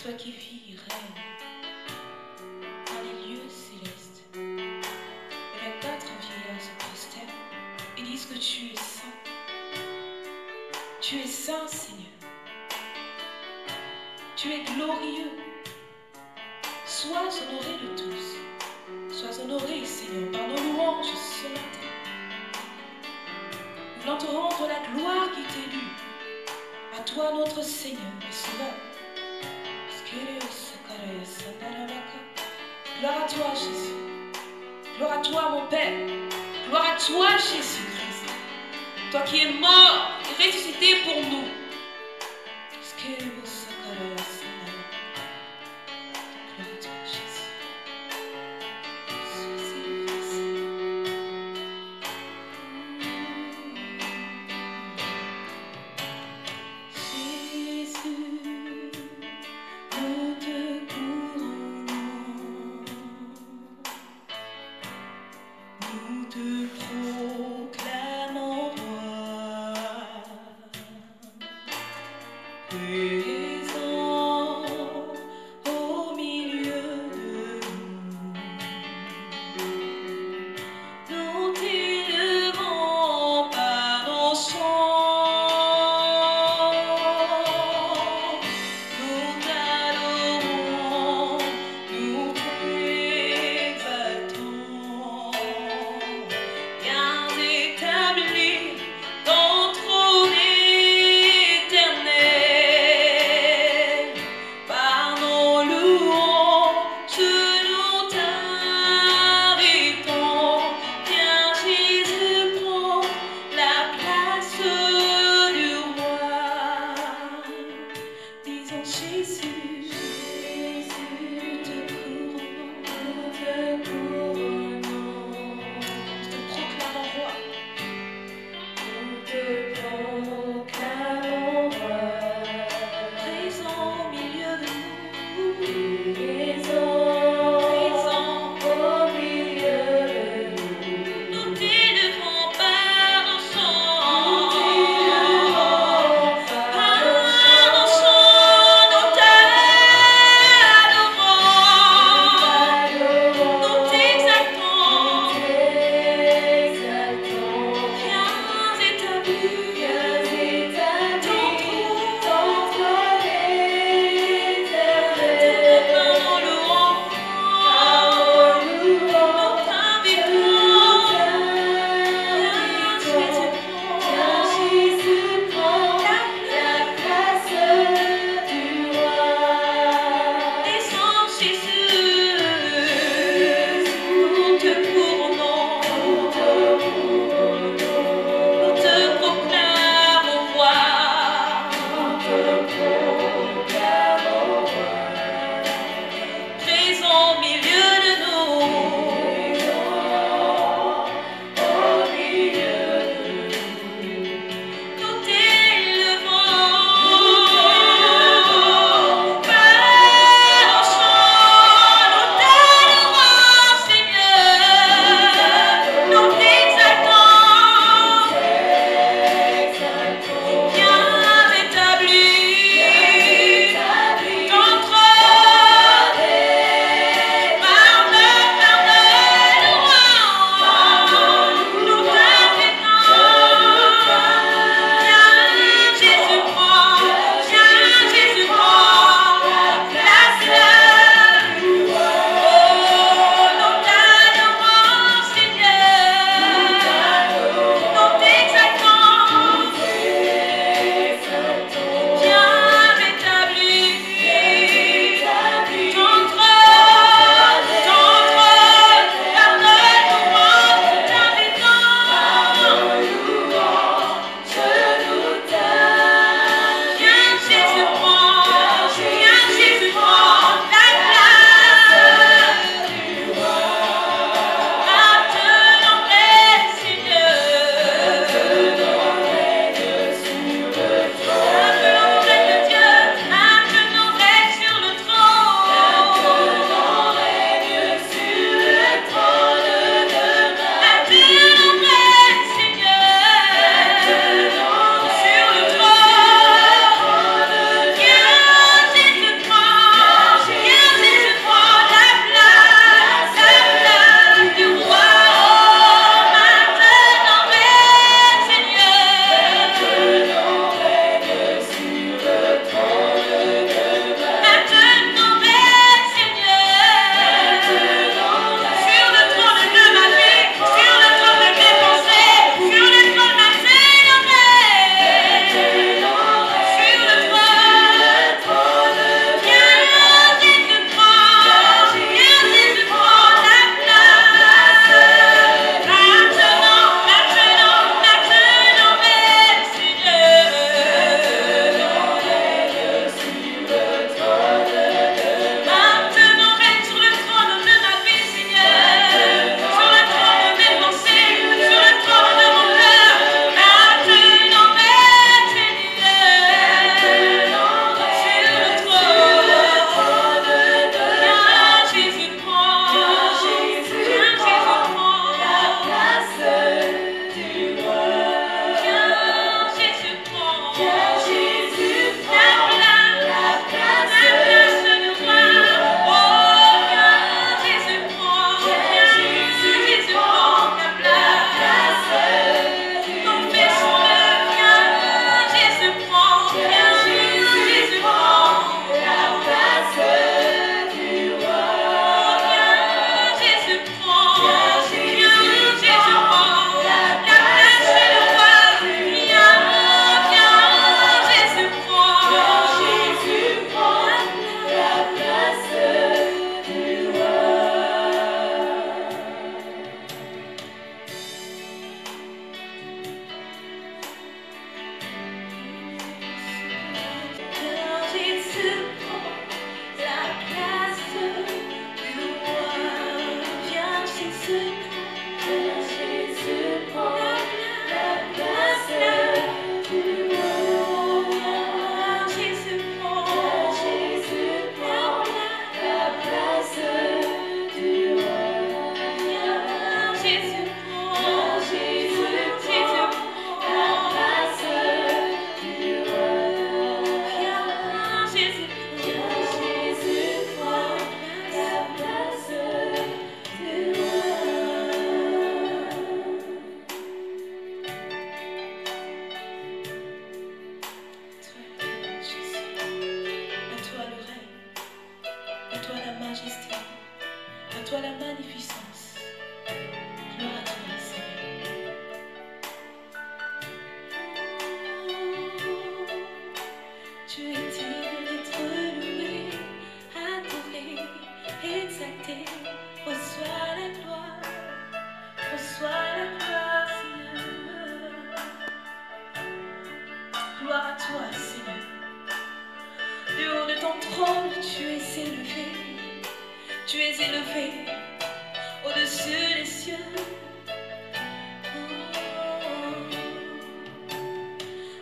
toi qui vis, règne dans les lieux célestes. Et les 4 vieillards se prosternent et disent que tu es saint. Tu es saint, Seigneur. Tu es glorieux. Sois honoré de tous. Sois honoré, Seigneur, par nos louanges ce matin. Nous voulons te rendre la gloire qui t'est due. À toi, notre Seigneur et Sauveur. Gloire à toi, Jésus. Gloire à toi, mon Père. Gloire à toi, Jésus-Christ. Toi qui es mort et ressuscité pour nous. Gloire à toi, Jésus. Nous te proclamons roi. ton trône, tu es élevé. Tu es élevé au-dessus des cieux.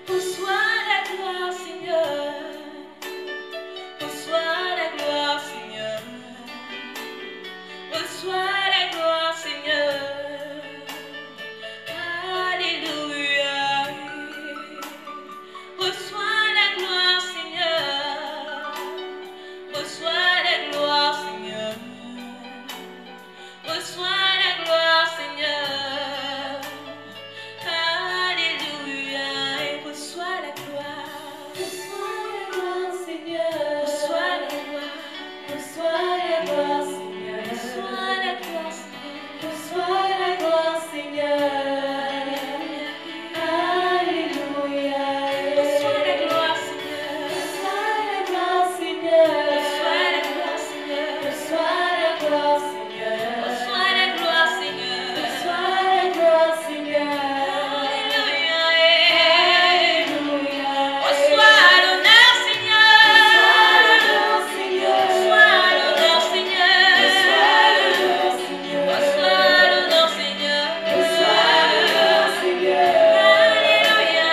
Reçois la gloire, Seigneur. Reçois la gloire, Seigneur. Reçois la gloire, Seigneur. Alléluia. Reçois la gloire, Seigneur. Reçois la gloire, Seigneur. Reçois la gloire, Seigneur. Alléluia. Et reçois la gloire. Reçois la gloire, Seigneur. Reçois la gloire. Reçois la gloire, Seigneur. Reçois la gloire, Seigneur. Reçois la gloire, Seigneur. Alléluia. Reçois la gloire, Seigneur. Reçois la gloire, Seigneur. Reçois la gloire, Seigneur. Reçois la gloire, Seigneur. Reçois la gloire, Seigneur. Reçois la gloire, Seigneur. Alléluia. Alléluia. Reçois l'honneur, Seigneur. Reçois l'honneur, Seigneur. Reçois l'honneur, Seigneur. Reçois l'honneur, Seigneur. Reçois l'honneur, Seigneur. Alléluia.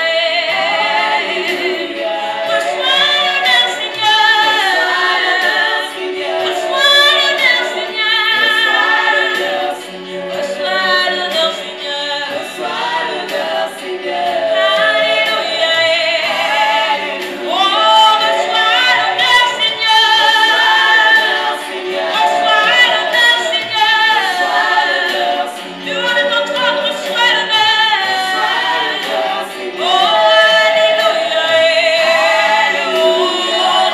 Alléluia. Reçois l'honneur, Seigneur. Reçois l'honneur, Seigneur. Reçois l'honneur, Seigneur. Reçois l'honneur, Seigneur. Alléluia. Oh, reçois l'honneur, Seigneur. Reçois l'honneur, Seigneur. Du haut de ton trône, reçois l'honneur. Oh, alléluia. Oh,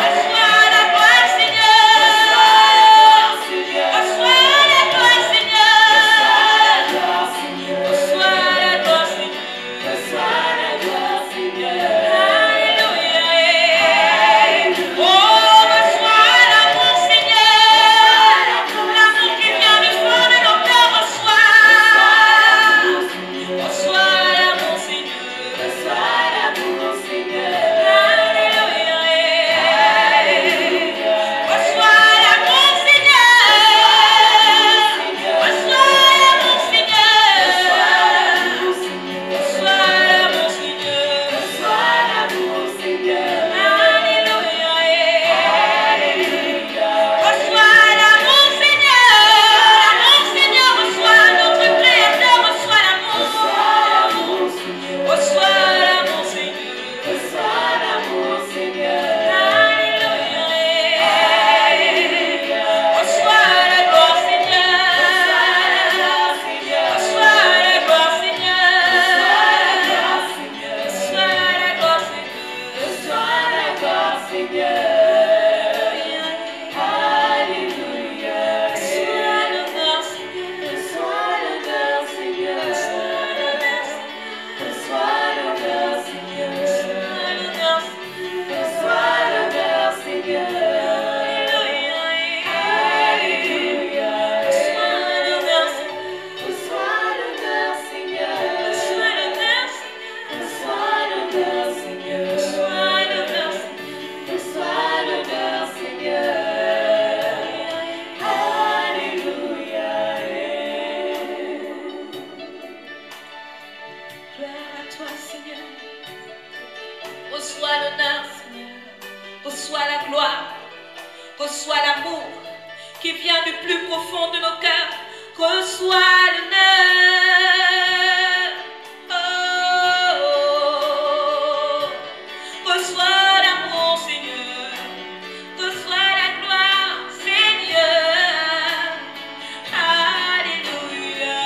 reçois la gloire, Seigneur. Reçois la gloire, Seigneur. Reçois la gloire, Seigneur. Reçois la gloire, Seigneur. Alléluia. Oh, reçois l'amour, Seigneur. L'amour qui vient du fond de nos cœurs, reçois. Reçois l'amour, Seigneur. Reçois l'amour, Seigneur. Alléluia. Reçois l'amour, Seigneur. Reçois l'amour, Seigneur. Reçois l'amour, Seigneur. Reçois l'amour, Seigneur. Alléluia. Reçois l'amour, Seigneur. L'amour, Seigneur. Reçois notre Créateur. Reçois l'amour. Reçois l'amour, Seigneur. Reçois l'amour, Seigneur. Alléluia. Reçois la gloire, Seigneur. Reçois la gloire, Seigneur. Reçois la gloire, Seigneur. Reçois la gloire, Seigneur. Alléluia. Reçois l'honneur, Seigneur. Reçois l'honneur, Seigneur. Reçois l'honneur, Seigneur. Reçois l'honneur, Seigneur. Alléluia. Reçois l'honneur, Seigneur. Reçois l'honneur, Seigneur. Reçois l'honneur, Seigneur. Reçois l'honneur, Seigneur. Reçois l'honneur, Seigneur. Alléluia. Gloire à toi, Seigneur. Reçois l'honneur, Seigneur. Reçois la gloire. Reçois l'amour qui vient du plus profond de nos cœurs. Reçois l'honneur. Oh, reçois l'amour, Seigneur. Reçois la gloire, Seigneur. Alléluia.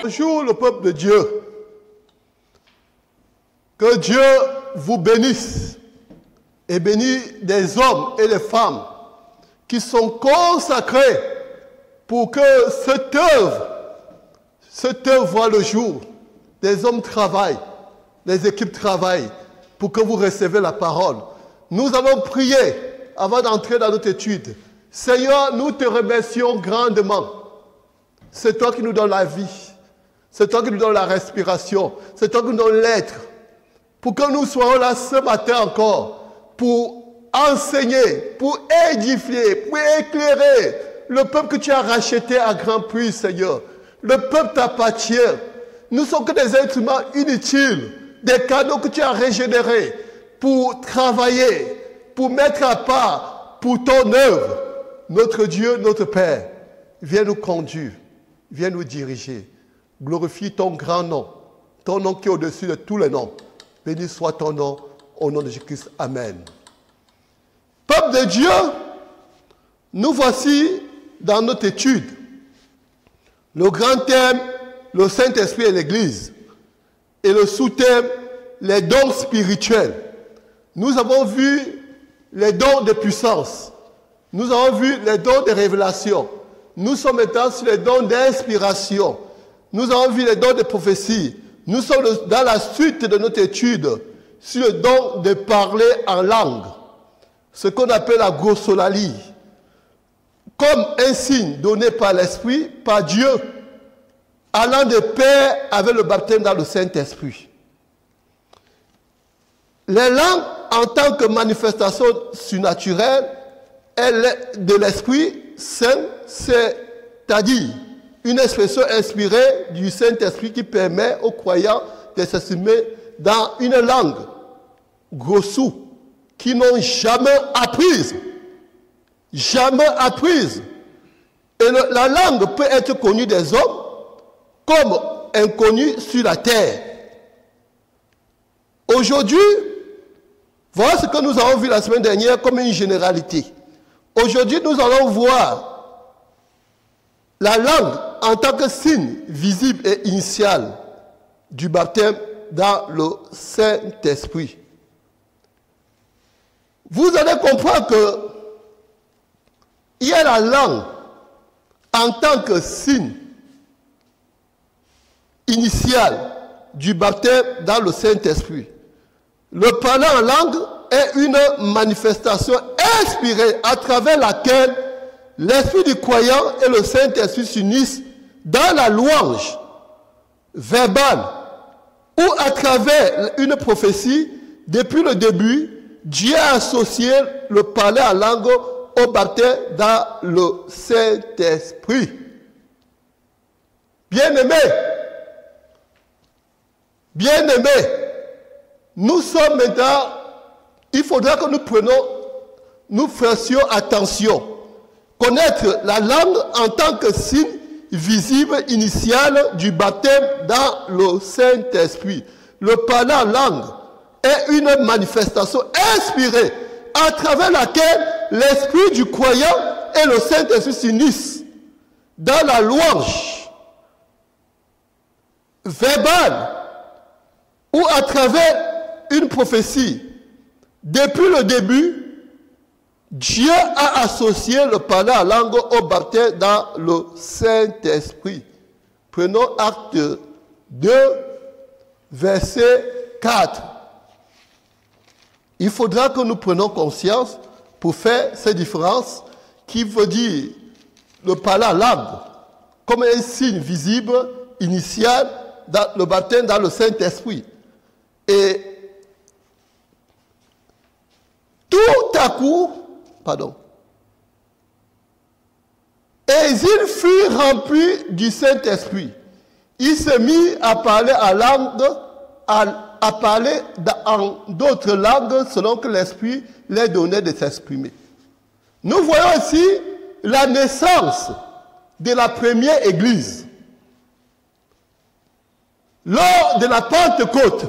Bonjour le peuple de Dieu. Que Dieu vous bénisse et bénisse des hommes et des femmes qui sont consacrés pour que cette œuvre voit le jour. Des hommes travaillent, les équipes travaillent pour que vous recevez la parole. Nous allons prier avant d'entrer dans notre étude. Seigneur, nous te remercions grandement. C'est toi qui nous donnes la vie. C'est toi qui nous donnes la respiration. C'est toi qui nous donnes l'être. Pour que nous soyons là ce matin encore, pour enseigner, pour édifier, pour éclairer le peuple que tu as racheté à grand prix, Seigneur. Le peuple t'appartient. Nous ne sommes que des êtres humains inutiles, des cadeaux que tu as régénérés pour travailler, pour mettre à part pour ton œuvre. Notre Dieu, notre Père, viens nous conduire, viens nous diriger. Glorifie ton grand nom, ton nom qui est au-dessus de tous les noms. Béni soit ton nom, au nom de Jésus-Christ. Amen. Peuple de Dieu, nous voici dans notre étude. Le grand thème, le Saint-Esprit et l'Église. Et le sous-thème, les dons spirituels. Nous avons vu les dons de puissance. Nous avons vu les dons de révélation. Nous sommes maintenant sur les dons d'inspiration. Nous avons vu les dons de prophétie. Nous sommes dans la suite de notre étude sur le don de parler en langue. Ce qu'on appelle la glossolalie. Comme un signe donné par l'Esprit, par Dieu, allant de pair avec le baptême dans le Saint-Esprit. Les langues, en tant que manifestation surnaturelle de l'Esprit Saint, c'est-à-dire une expression inspirée du Saint-Esprit qui permet aux croyants de s'exprimer dans une langue, grosso, qui n'ont jamais appris. Jamais apprise. Et la langue peut être connue des hommes comme inconnue sur la terre. Aujourd'hui, voilà ce que nous avons vu la semaine dernière comme une généralité. Aujourd'hui, nous allons voir la langue en tant que signe visible et initial du baptême dans le Saint-Esprit. Vous allez comprendre que il y a la langue en tant que signe initial du baptême dans le Saint-Esprit. Le parler en langue est une manifestation inspirée à travers laquelle l'esprit du croyant et le Saint-Esprit s'unissent dans la louange verbale ou à travers une prophétie. Depuis le début, Dieu a associé le parler en langue au baptême dans le Saint-Esprit. Bien-aimés, nous sommes maintenant, il faudra que nous fassions attention. Connaître la langue en tant que signe visible initial du baptême dans le Saint-Esprit. Le parler en langue est une manifestation inspirée à travers laquelle l'esprit du croyant et le Saint-Esprit s'unissent dans la louange verbale ou à travers une prophétie. Depuis le début, Dieu a associé le parler en langue au baptême dans le Saint-Esprit. Prenons Acte 2, verset 4. Il faudra que nous prenions conscience pour faire ces différences qui veut dire le parler en langue comme un signe visible initial dans le baptême dans le Saint-Esprit. Et tout à coup, et il fut rempli du Saint-Esprit. Il se mit à parler en langue, à parler en d'autres langues selon que l'Esprit leur donnait de s'exprimer. Nous voyons ici la naissance de la première Église. Lors de la Pentecôte,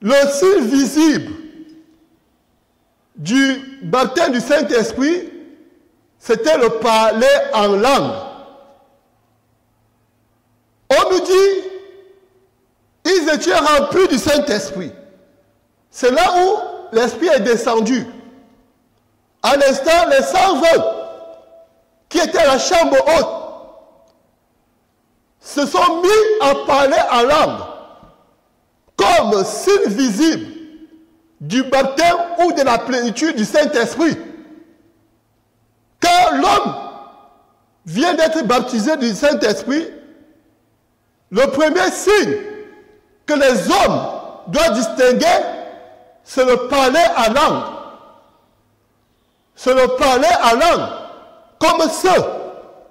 le signe visible du baptême du Saint-Esprit, c'était le parler en langue. On nous dit, ils étaient remplis du Saint-Esprit. C'est là où l'Esprit est descendu. À l'instant, les 120 qui étaient à la chambre haute se sont mis à parler en langue comme signe visible du baptême ou de la plénitude du Saint-Esprit. Quand l'homme vient d'être baptisé du Saint-Esprit, le premier signe que les hommes doivent distinguer, c'est le parler en langue. C'est le parler en langue, comme ceux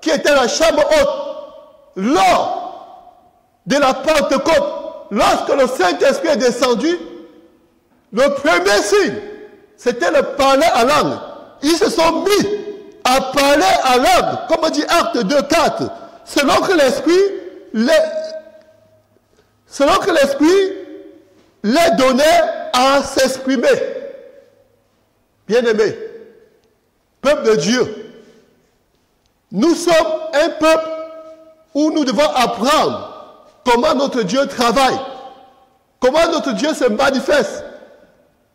qui étaient à la chambre haute lors de la Pentecôte. Lorsque le Saint-Esprit est descendu, le premier signe, c'était le parler en langue. Ils se sont mis à parler en langue, comme dit Acte 2, 4, selon que l'Esprit les donnait à s'exprimer. Bien-aimés, peuple de Dieu, nous sommes un peuple où nous devons apprendre comment notre Dieu travaille, comment notre Dieu se manifeste.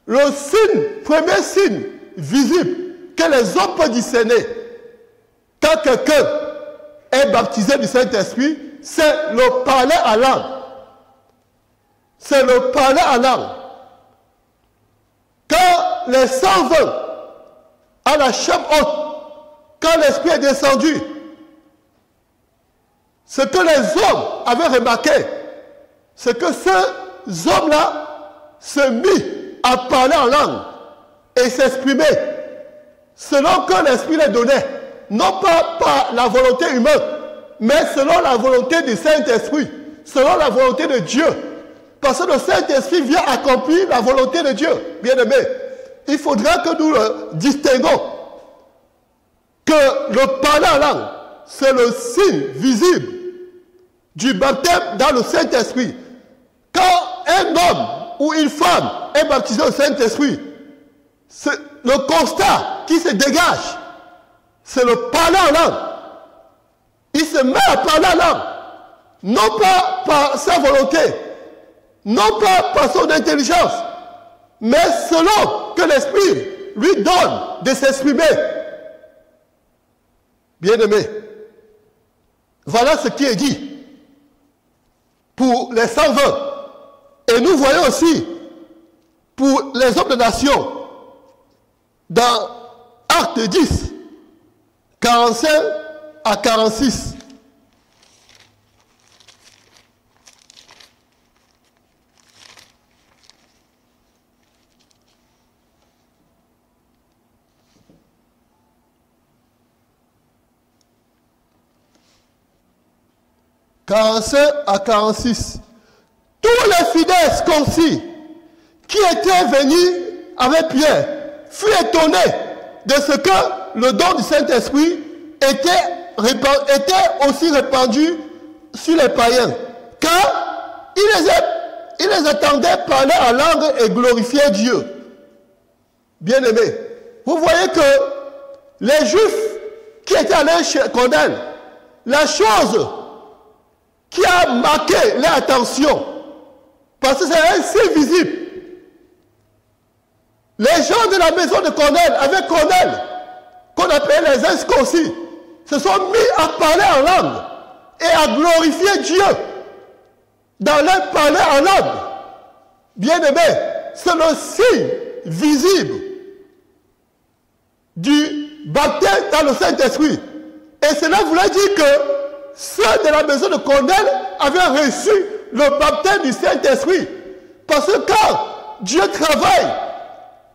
Le signe, premier signe visible que les hommes peuvent discerner quand quelqu'un est baptisé du Saint-Esprit, c'est le parler en langue. C'est le parler en langue. Quand les 120 à la chambre haute, quand l'Esprit est descendu, ce que les hommes avaient remarqué, c'est que ces hommes-là se mis à parler en langue et s'exprimer selon que l'Esprit les donnait, non pas par la volonté humaine, mais selon la volonté du Saint-Esprit, selon la volonté de Dieu. Parce que le Saint-Esprit vient accomplir la volonté de Dieu, bien-aimé. il faudra que nous le distinguons. Que le parler en langue, c'est le signe visible du baptême dans le Saint-Esprit. Quand un homme ou une femme est baptisé au Saint-Esprit, le constat qui se dégage, c'est le parler en langue. Il se met à parler en langue, non pas par sa volonté, non pas par son intelligence, mais selon que l'Esprit lui donne de s'exprimer. Bien-aimés, voilà ce qui est dit pour les 120. Et nous voyons aussi pour les hommes de nation dans Actes 10, 45 à 46. « 45 à 46. Tous les fidèles concis qui étaient venus avec Pierre furent étonnés de ce que le don du Saint-Esprit était aussi répandu sur les païens, car ils les attendaient parler en langue et glorifier Dieu. » Bien-aimés, vous voyez que les Juifs qui étaient allés chez Cornèle, la chose qui a marqué leur attention, parce que c'est un signe visible. Les gens de la maison de Cornèle, avec Cornèle, qu'on appelait les incirconcis, se sont mis à parler en langue et à glorifier Dieu dans leur parler en langue. Bien-aimés, c'est le signe visible du baptême dans le Saint-Esprit. Et cela voulait dire que ceux de la maison de Cornèle avaient reçu le baptême du Saint-Esprit. Parce que quand Dieu travaille,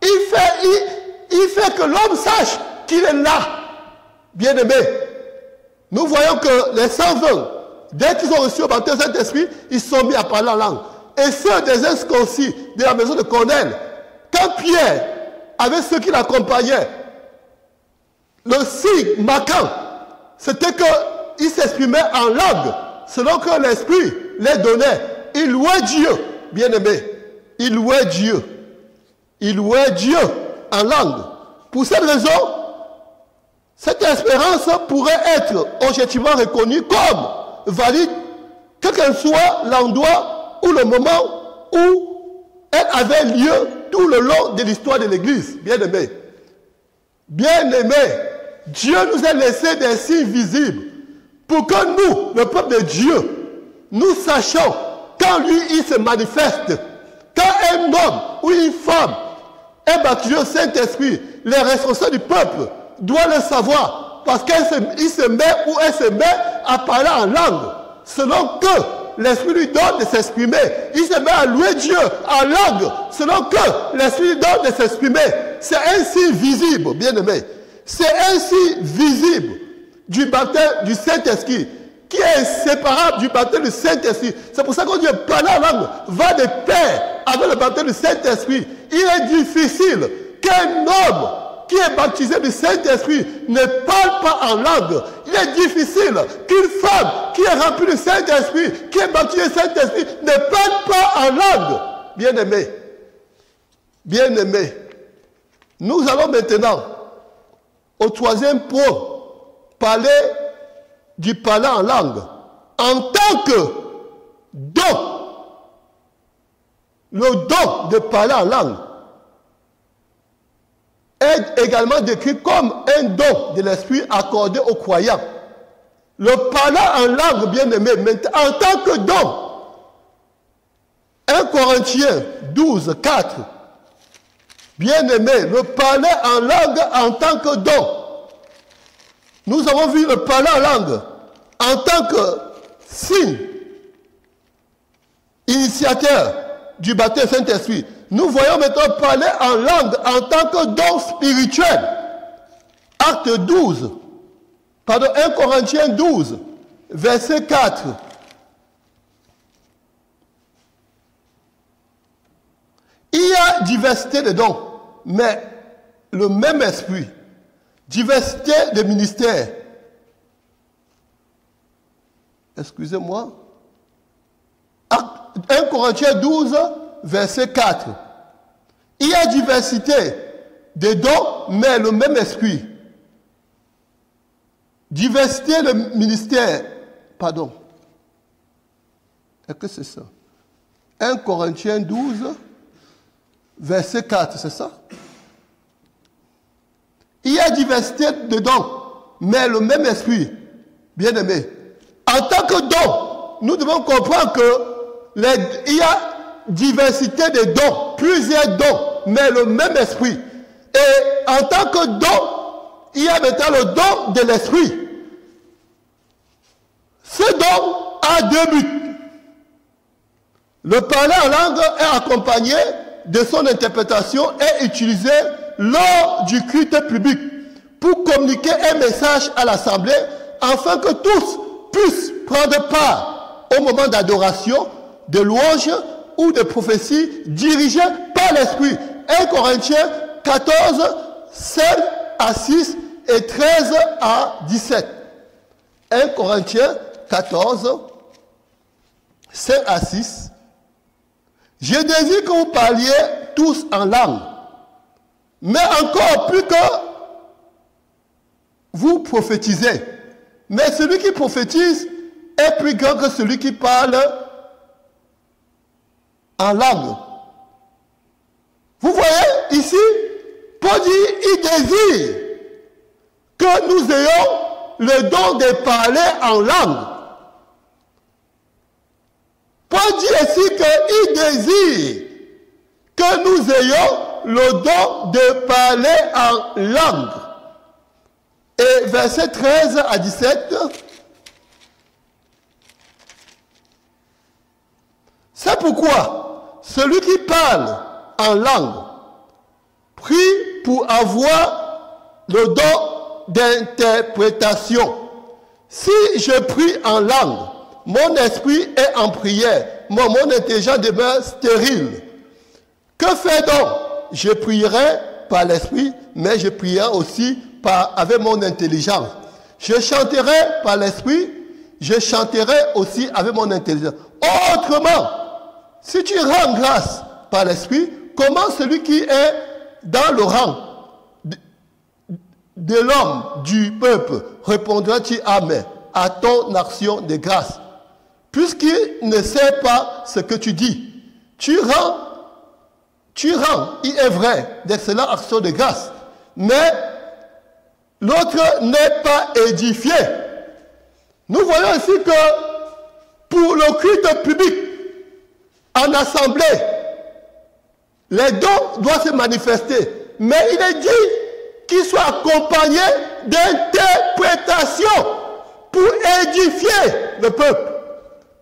il fait que l'homme sache qu'il est là. Bien-aimés, nous voyons que les 120, dès qu'ils ont reçu le baptême du Saint-Esprit, ils sont mis à parler en langue. Et ceux des incirconcis de la maison de Cornèle, quand Pierre, avec ceux qui l'accompagnaient, le signe marquant, c'était qu'ils s'exprimaient en langue, selon que l'Esprit les donnait. Ils louaient Dieu, bien-aimés. Ils louaient Dieu. Ils louaient Dieu en langue. Pour cette raison, cette espérance pourrait être objectivement reconnue comme valide, quel que soit l'endroit ou le moment où elle avait lieu tout le long de l'histoire de l'Église, bien-aimés. Bien-aimés, Dieu nous a laissé des signes visibles pour que nous, le peuple de Dieu, nous sachions quand lui, il se manifeste. Quand un homme ou une femme est baptisé au Saint-Esprit, les responsables du peuple doivent le savoir parce qu'il se met ou elle se met à parler en langue selon que l'Esprit lui donne de s'exprimer. Il se met à louer Dieu en langue selon que l'Esprit lui donne de s'exprimer. C'est un signe visible, bien-aimé. C'est un signe visible du baptême du Saint-Esprit qui est inséparable du baptême du Saint-Esprit. C'est pour ça qu'on dit que parler en langue va de pair avec le baptême du Saint-Esprit. Il est difficile qu'un homme qui est baptisé du Saint-Esprit ne parle pas en langue. Il est difficile qu'une femme qui est remplie du Saint-Esprit, qui est baptisée du Saint-Esprit, ne parle pas en langue. Bien-aimés, bien-aimés, nous allons maintenant au troisième point, parler du parler en langue en tant que don. Le don de parler en langue est également décrit comme un don de l'Esprit accordé aux croyants. Le parler en langue, bien-aimé, en tant que don. 1 Corinthiens 12, 4. Bien-aimé, le parler en langue en tant que don. Nous avons vu le parler en langue en tant que signe initiateur du baptême Saint-Esprit. Nous voyons maintenant parler en langue en tant que don spirituel. Acte 12, pardon, 1 Corinthiens 12, verset 4. Il y a diversité de dons, mais le même esprit. Diversité de ministères. Excusez-moi. 1 Corinthiens 12, verset 4. Il y a diversité de dons, mais le même esprit. Diversité de ministères. Pardon. Est-ce que c'est ça? 1 Corinthiens 12, verset 4, c'est ça? Il y a diversité de dons, mais le même esprit. Bien-aimé. En tant que don, nous devons comprendre qu'il y a diversité de dons, plusieurs dons, mais le même esprit. Et en tant que don, il y a maintenant le don de l'esprit. Ce don a deux buts. Le parler en langue est accompagné de son interprétation et utilisé lors du culte public pour communiquer un message à l'assemblée afin que tous puissent prendre part au moment d'adoration, de louange ou de prophétie dirigée par l'Esprit. 1 Corinthiens 14, 7 à 6 et 13 à 17. 1 Corinthiens 14, 7 à 6. Je désire que vous parliez tous en langue, mais encore plus que vous prophétisez. Mais celui qui prophétise est plus grand que celui qui parle en langue. Vous voyez ici, Paul dit, il désire que nous ayons le don de parler en langue. Paul dit ici qu'il désire que nous ayons le don de parler en langue. Et verset 13 à 17, c'est pourquoi celui qui parle en langue prie pour avoir le don d'interprétation. Si je prie en langue, mon esprit est en prière, mon intelligence demeure stérile. Que fait donc? Je prierai par l'esprit, mais je prierai aussi avec mon intelligence. Je chanterai par l'esprit, je chanterai aussi avec mon intelligence. Autrement, si tu rends grâce par l'esprit, comment celui qui est dans le rang de l'homme, du peuple, répondra-t-il Amen à ton action de grâce? Puisqu'il ne sait pas ce que tu dis, tu rends, il est vrai, d'excellentes actions de grâce, mais l'autre n'est pas édifié. Nous voyons ici que pour le culte public, en assemblée, les dons doivent se manifester, mais il est dit qu'ils soient accompagnés d'interprétation pour édifier le peuple.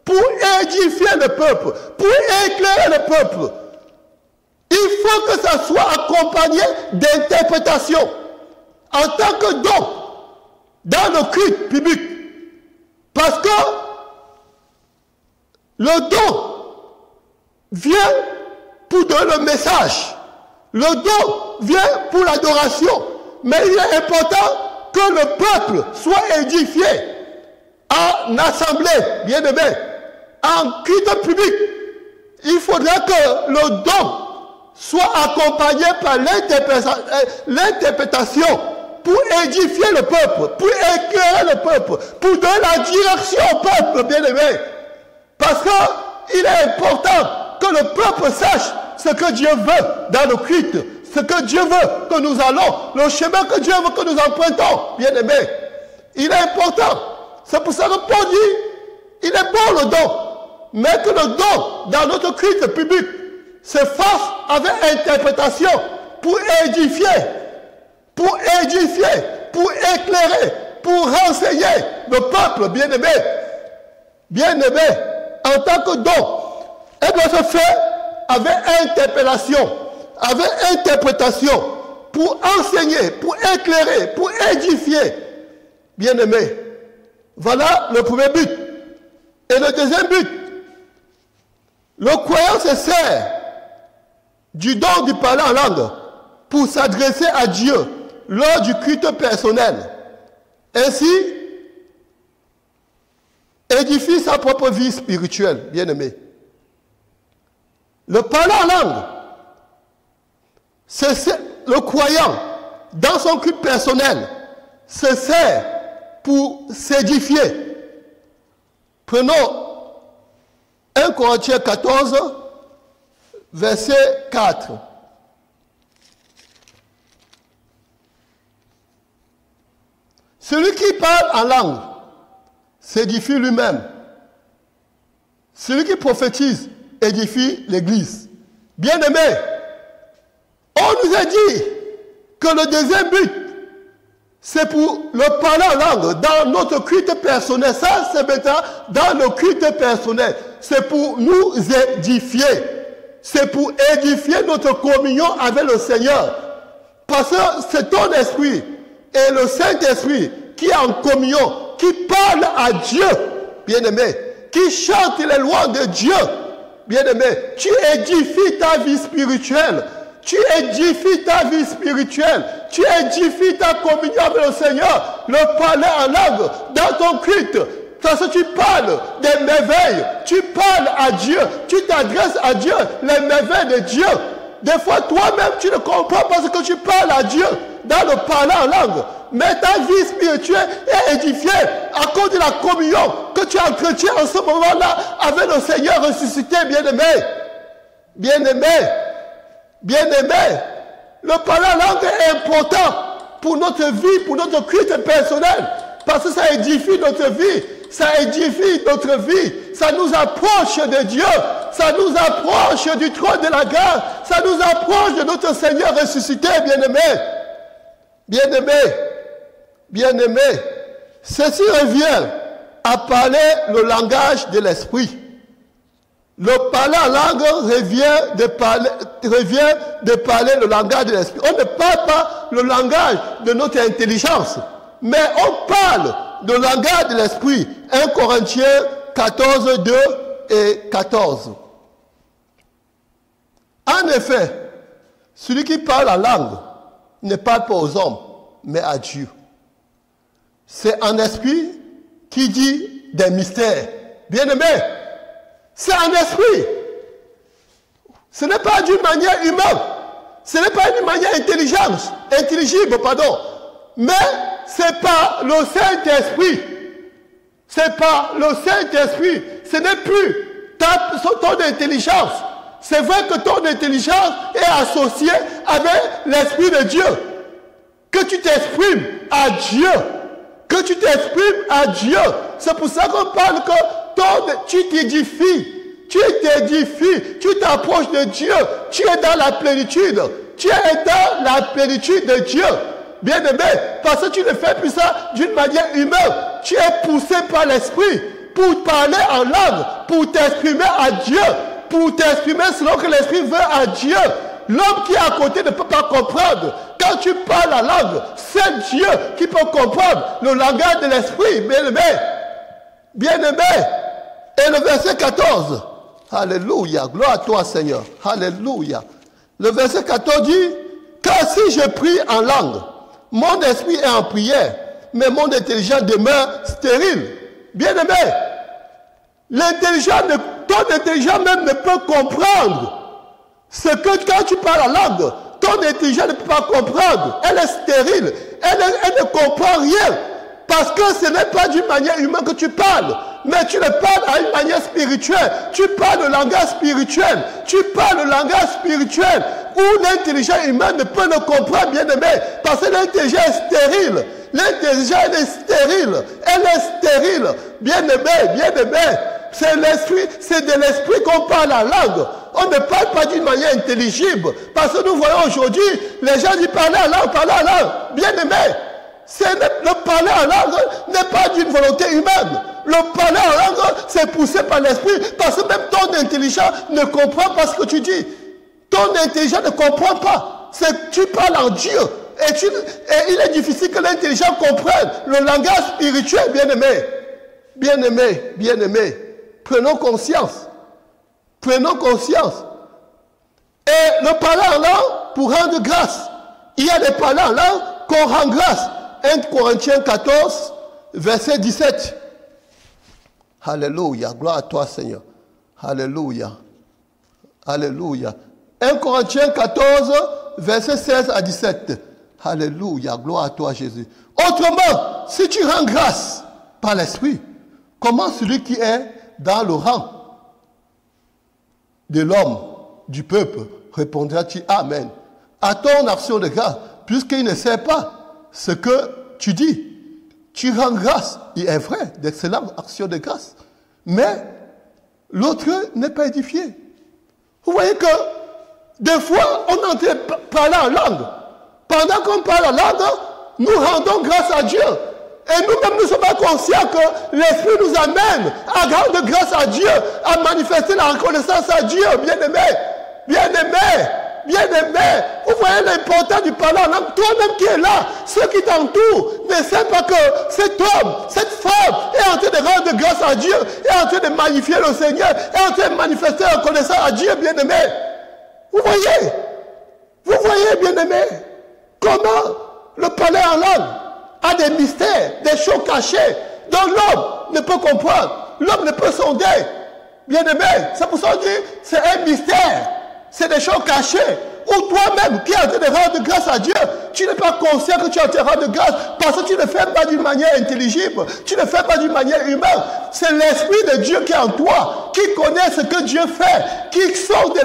Pour édifier le peuple, pour éclairer le peuple. Il faut que ça soit accompagné d'interprétation. En tant que don, dans le culte public. Parce que le don vient pour donner le message. Le don vient pour l'adoration. Mais il est important que le peuple soit édifié en assemblée, bien aimé. En culte public, il faudra que le don soit accompagné par l'interprétation pour édifier le peuple, pour éclairer le peuple, pour donner la direction au peuple, bien aimé. Parce qu'il est important que le peuple sache ce que Dieu veut dans le culte, ce que Dieu veut que nous allons, le chemin que Dieu veut que nous empruntons, bien aimé. Il est important. C'est pour ça que Paul dit, il est bon le don, mais que le don dans notre culte public se fasse avec interprétation pour édifier, pour éclairer, pour renseigner le peuple bien-aimé. Bien-aimé, en tant que don, elle doit se faire avec interprétation, pour enseigner, pour éclairer, pour édifier. Bien-aimé, voilà le premier but. Et le deuxième but, le croyant se sert du don du parler en langue pour s'adresser à Dieu lors du culte personnel. Ainsi, édifie sa propre vie spirituelle, bien-aimé. Le parler en langue, c'est le croyant, dans son culte personnel, se sert pour s'édifier. Prenons 1 Corinthiens 14, verset 4. Celui qui parle en langue s'édifie lui-même. Celui qui prophétise édifie l'Église. Bien-aimés, on nous a dit que le deuxième but, c'est pour le parler en langue dans notre culte personnel. Ça, c'est maintenant dans le culte personnel. C'est pour nous édifier. C'est pour édifier notre communion avec le Seigneur. Parce que c'est ton esprit et le Saint-Esprit qui est en communion, qui parle à Dieu, bien-aimé, qui chante les lois de Dieu, bien-aimé. Tu édifies ta vie spirituelle. Tu édifies ta vie spirituelle. Tu édifies ta communion avec le Seigneur. Le parler en langue dans ton culte. Parce que tu parles des merveilles. Tu parles à Dieu. Tu t'adresses à Dieu. Les merveilles de Dieu. Des fois, toi-même, tu ne comprends pas ce que tu parles à Dieu dans le parler en langue. Mais ta vie spirituelle est édifiée à cause de la communion que tu entretiens en ce moment-là avec le Seigneur ressuscité, bien-aimé. Bien-aimé. Bien-aimé. Le parler en langue est important pour notre vie, pour notre culte personnel. Parce que ça édifie notre vie. Ça édifie notre vie. Ça nous approche de Dieu. Ça nous approche du trône de la grâce. Ça nous approche de notre Seigneur ressuscité, bien-aimé. Bien-aimé. Bien-aimé. Ceci revient à parler le langage de l'esprit. Le parler en langue revient de parler le langage de l'esprit. On ne parle pas le langage de notre intelligence, mais on parle le langage de l'esprit. 1 Corinthiens 14, 2 et 14. En effet, celui qui parle en langue ne parle pas aux hommes, mais à Dieu. C'est un esprit qui dit des mystères. Bien-aimé, c'est un esprit. Ce n'est pas d'une manière humaine. Ce n'est pas d'une manière intelligible, pardon. Mais c'est pas le Saint-Esprit. C'est pas le Saint-Esprit. Ce n'est plus ton intelligence. C'est vrai que ton intelligence est associée avec l'Esprit de Dieu. Que tu t'exprimes à Dieu. Que tu t'exprimes à Dieu. C'est pour ça qu'on parle que tu t'édifies. Tu t'édifies. Tu t'approches de Dieu. Tu es dans la plénitude. Tu es dans la plénitude de Dieu. Bien-aimé, parce que tu ne fais plus ça d'une manière humaine. Tu es poussé par l'Esprit pour parler en langue, pour t'exprimer à Dieu, pour t'exprimer selon que l'Esprit veut à Dieu. L'homme qui est à côté ne peut pas comprendre. Quand tu parles la langue, c'est Dieu qui peut comprendre le langage de l'Esprit, bien-aimé. Bien-aimé. Et le verset 14. Alléluia. Gloire à toi, Seigneur. Alléluia. Le verset 14 dit, car si je prie en langue, mon esprit est en prière, mais mon intelligence demeure stérile. Bien-aimé, ton intelligence même ne peut comprendre ce que quand tu parles en langue, ton intelligence ne peut pas comprendre. Elle est stérile. Elle ne comprend rien. Parce que ce n'est pas d'une manière humaine que tu parles. Mais tu le parles à une manière spirituelle. Tu parles le langage spirituel. Tu parles le langage spirituel où l'intelligence humaine ne peut le comprendre, bien-aimé. Parce que l'intelligence est stérile. L'intelligence est stérile. Elle est stérile. Bien-aimé, bien-aimé. C'est l'esprit, c'est de l'esprit qu'on parle en langue. On ne parle pas d'une manière intelligible. Parce que nous voyons aujourd'hui, les gens disent parler en langue, parler en langue. Bien-aimé. Le parler en langue n'est pas d'une volonté humaine. Le parler en langue, c'est poussé par l'esprit. Parce que même ton intelligence ne comprend pas ce que tu dis. Ton intelligence ne comprend pas. Tu parles en Dieu. Et il est difficile que l'intelligence comprenne le langage spirituel, bien-aimé. Bien-aimé, bien-aimé. Prenons conscience. Prenons conscience. Et le parler en langue pour rendre grâce. Il y a des parlants là qu'on rend grâce. 1 Corinthiens 14, verset 17. Alléluia. Gloire à toi, Seigneur. Alléluia. Alléluia. 1 Corinthiens 14, verset 16 à 17. Alléluia. Gloire à toi, Jésus. Autrement, si tu rends grâce par l'Esprit, comment celui qui est dans le rang de l'homme, du peuple, répondra-t-il Amen à ton action de grâce, puisqu'il ne sait pas ce que tu dis. Tu rends grâce, il est vrai, d'excellentes actions de grâce. Mais l'autre n'est pas édifié. Vous voyez que des fois, on est en train de parler en langue. Pendant qu'on parle en langue, nous rendons grâce à Dieu. Et nous-mêmes, nous ne sommes pas conscients que l'Esprit nous amène à rendre grâce à Dieu, à manifester la reconnaissance à Dieu, bien-aimé, bien-aimé, bien-aimé. Vous voyez l'importance du parler en langue. Toi-même qui es là, ceux qui t'entourent, ne savent pas que cet homme, cette femme est en train de rendre grâce à Dieu, est en train de magnifier le Seigneur, est en train de manifester la reconnaissance à Dieu, bien-aimé. Vous voyez, bien-aimé, comment le parler en langue a des mystères, des choses cachées dont l'homme ne peut comprendre, l'homme ne peut sonder. Bien-aimé, c'est pour ça que c'est un mystère, c'est des choses cachées. Ou toi-même qui es en train de rendre grâce à Dieu, tu n'es pas conscient que tu es en train de rendre grâce parce que tu ne fais pas d'une manière intelligible, tu ne fais pas d'une manière humaine. C'est l'Esprit de Dieu qui est en toi, qui connaît ce que Dieu fait, qui sort de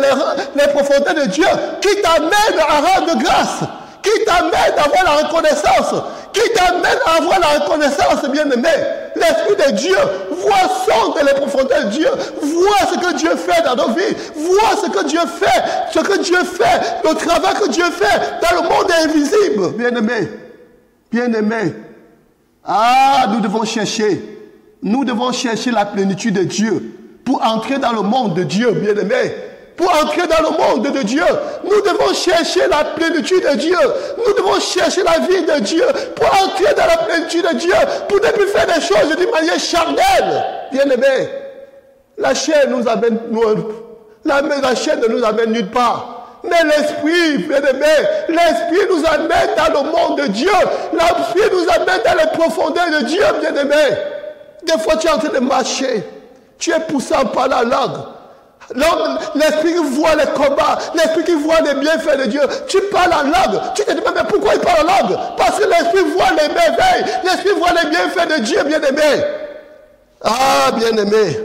les profondeurs de Dieu, qui t'amène à rendre grâce, qui t'amène à avoir la reconnaissance, qui t'amène à avoir la reconnaissance, bien-aimé. L'Esprit de Dieu voit sonde les profondeurs de Dieu, voit ce que Dieu fait dans nos vies, voit ce que Dieu fait, le travail que Dieu fait dans le monde invisible, bien-aimé. Bien-aimé. Ah, nous devons chercher la plénitude de Dieu pour entrer dans le monde de Dieu, bien-aimé. Pour entrer dans le monde de Dieu, nous devons chercher la plénitude de Dieu. Nous devons chercher la vie de Dieu pour entrer dans la plénitude de Dieu, pour ne plus faire des choses d'une manière charnelle. Bien-aimé, la chair nous amène, la chair ne nous amène nulle part. Mais l'Esprit, bien-aimé, l'Esprit nous amène dans le monde de Dieu. L'Esprit nous amène dans les profondeurs de Dieu, bien-aimé. Des fois, tu es en train de marcher. Tu es poussé par la langue. L'Esprit qui voit les combats, l'Esprit qui voit les bienfaits de Dieu. Tu parles en langue. Tu te demandes mais pourquoi il parle en langue? Parce que l'Esprit voit les merveilles. L'Esprit voit les bienfaits de Dieu, bien-aimé. Ah, bien-aimé.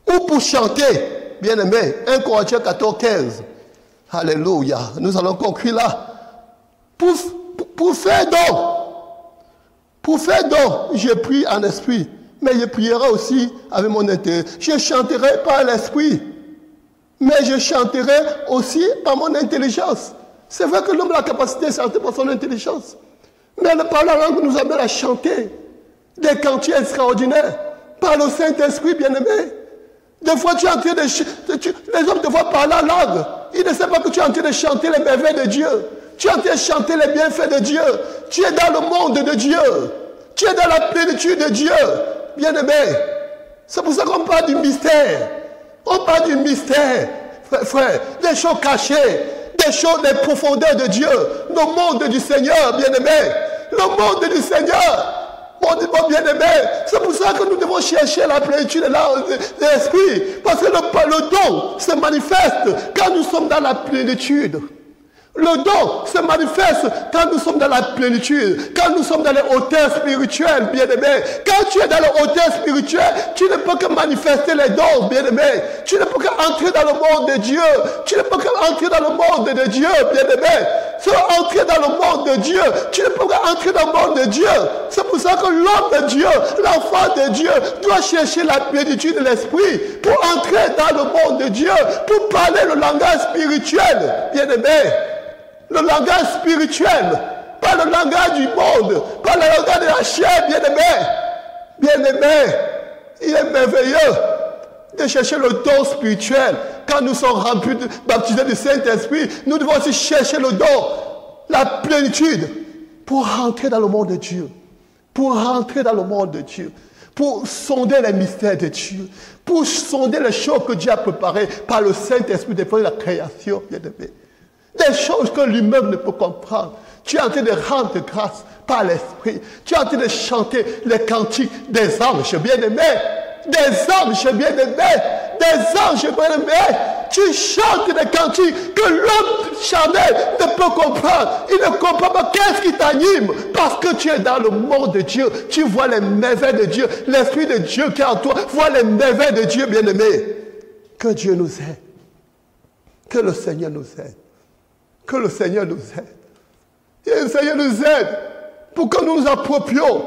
Ou pour chanter, bien-aimé. 1 Corinthiens 14, 15. Alléluia. Nous allons conclure là. Pour faire don. Pour faire don, je prie en esprit. Mais je prierai aussi avec mon intérêt. Je chanterai par l'esprit. Mais je chanterai aussi par mon intelligence. C'est vrai que l'homme a la capacité de chanter par son intelligence. Mais le parler en langue nous amène à chanter des cantiers extraordinaires par le Saint-Esprit, bien-aimé. Des fois, tu es en train de... les hommes te voient parler en langue. Ils ne savent pas que tu es en train de chanter les merveilles de Dieu. Tu es en train de chanter les bienfaits de Dieu. Tu es dans le monde de Dieu. Tu es dans la plénitude de Dieu. Bien-aimé, c'est pour ça qu'on parle du mystère. On parle du mystère, frère, des choses cachées, des choses des profondeurs de Dieu, le monde du Seigneur, bien-aimé, le monde du Seigneur, mon bien-aimé. C'est pour ça que nous devons chercher la plénitude de l'Esprit, parce que le don se manifeste quand nous sommes dans la plénitude. Le don se manifeste quand nous sommes dans la plénitude, quand nous sommes dans les hauteurs spirituelles, bien-aimés. Quand tu es dans les hauteurs spirituelles, tu ne peux que manifester les dons, bien-aimés. Tu ne peux qu'entrer dans le monde de Dieu. Tu ne peux qu'entrer dans le monde de Dieu, bien-aimés. Sans entrer dans le monde de Dieu, tu ne peux qu'entrer dans le monde de Dieu. C'est pour ça que l'homme de Dieu, l'enfant de Dieu, doit chercher la plénitude de l'esprit pour entrer dans le monde de Dieu, pour parler le langage spirituel, bien-aimés. Le langage spirituel, pas le langage du monde, pas le langage de la chair, bien-aimé. Bien-aimé, il est merveilleux de chercher le don spirituel. Quand nous sommes remplis, baptisés du Saint-Esprit, nous devons aussi chercher le don, la plénitude, pour rentrer dans le monde de Dieu. Pour rentrer dans le monde de Dieu. Pour sonder les mystères de Dieu. Pour sonder les choses que Dieu a préparées par le Saint-Esprit depuis la création, bien-aimé. Des les choses que l'humain ne peut comprendre. Tu es en train de rendre grâce par l'Esprit. Tu es en train de chanter les cantiques des anges bien-aimés. Des anges bien-aimés. Des anges bien-aimés. Tu chantes des cantiques que l'homme charnel ne peut comprendre. Il ne comprend pas. Qu'est-ce qui t'anime? Parce que tu es dans le monde de Dieu. Tu vois les merveilles de Dieu. L'Esprit de Dieu qui est en toi voit les merveilles de Dieu bien-aimés. Que Dieu nous aide. Que le Seigneur nous aide. Que le Seigneur nous aide. Et le Seigneur nous aide pour que nous nous approprions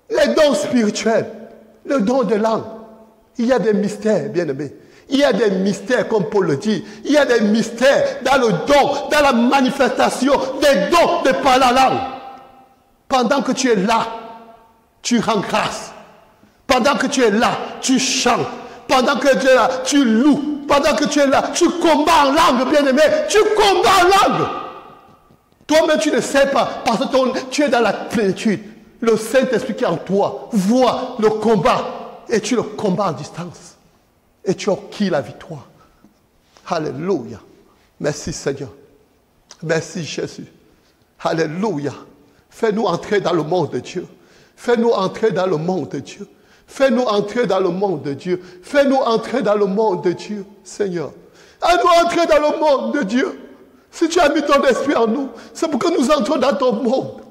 les dons spirituels, le don de langue. Il y a des mystères, bien-aimés. Il y a des mystères, comme Paul le dit. Il y a des mystères dans le don, dans la manifestation des dons de par la langue. Pendant que tu es là, tu rends grâce. Pendant que tu es là, tu chantes. Pendant que tu es là, tu loues. Pendant que tu es là, tu combats en langue, bien-aimé. Tu combats en langue. Toi-même, tu ne sais pas, parce que tu es dans la plénitude. Le Saint-Esprit qui est en toi voit le combat et tu le combats en distance. Et tu acquiers la victoire. Alléluia. Merci Seigneur. Merci Jésus. Alléluia. Fais-nous entrer dans le monde de Dieu. Fais-nous entrer dans le monde de Dieu. Fais-nous entrer dans le monde de Dieu. Fais-nous entrer dans le monde de Dieu, Seigneur. Fais-nous entrer dans le monde de Dieu. Si tu as mis ton esprit en nous, c'est pour que nous entrons dans ton monde.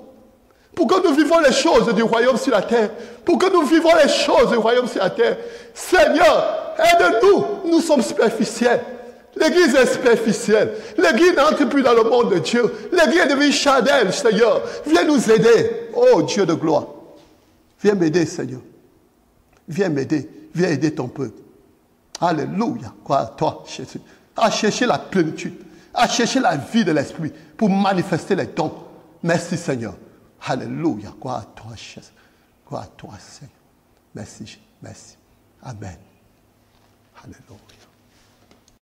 Pour que nous vivons les choses du royaume sur la terre. Pour que nous vivons les choses du royaume sur la terre. Seigneur, aide-nous. Nous sommes superficiels. L'église est superficielle. L'église n'entre plus dans le monde de Dieu. L'église est devenue charnelle, Seigneur. Viens nous aider. Oh Dieu de gloire. Viens m'aider, Seigneur. Viens m'aider. Viens aider ton peuple. Alléluia. Crois à toi, Jésus. À chercher la plénitude. À chercher la vie de l'esprit pour manifester les dons. Merci, Seigneur. Alléluia. Crois à toi, Jésus. Crois à toi, Seigneur. Merci. Merci. Amen. Alléluia.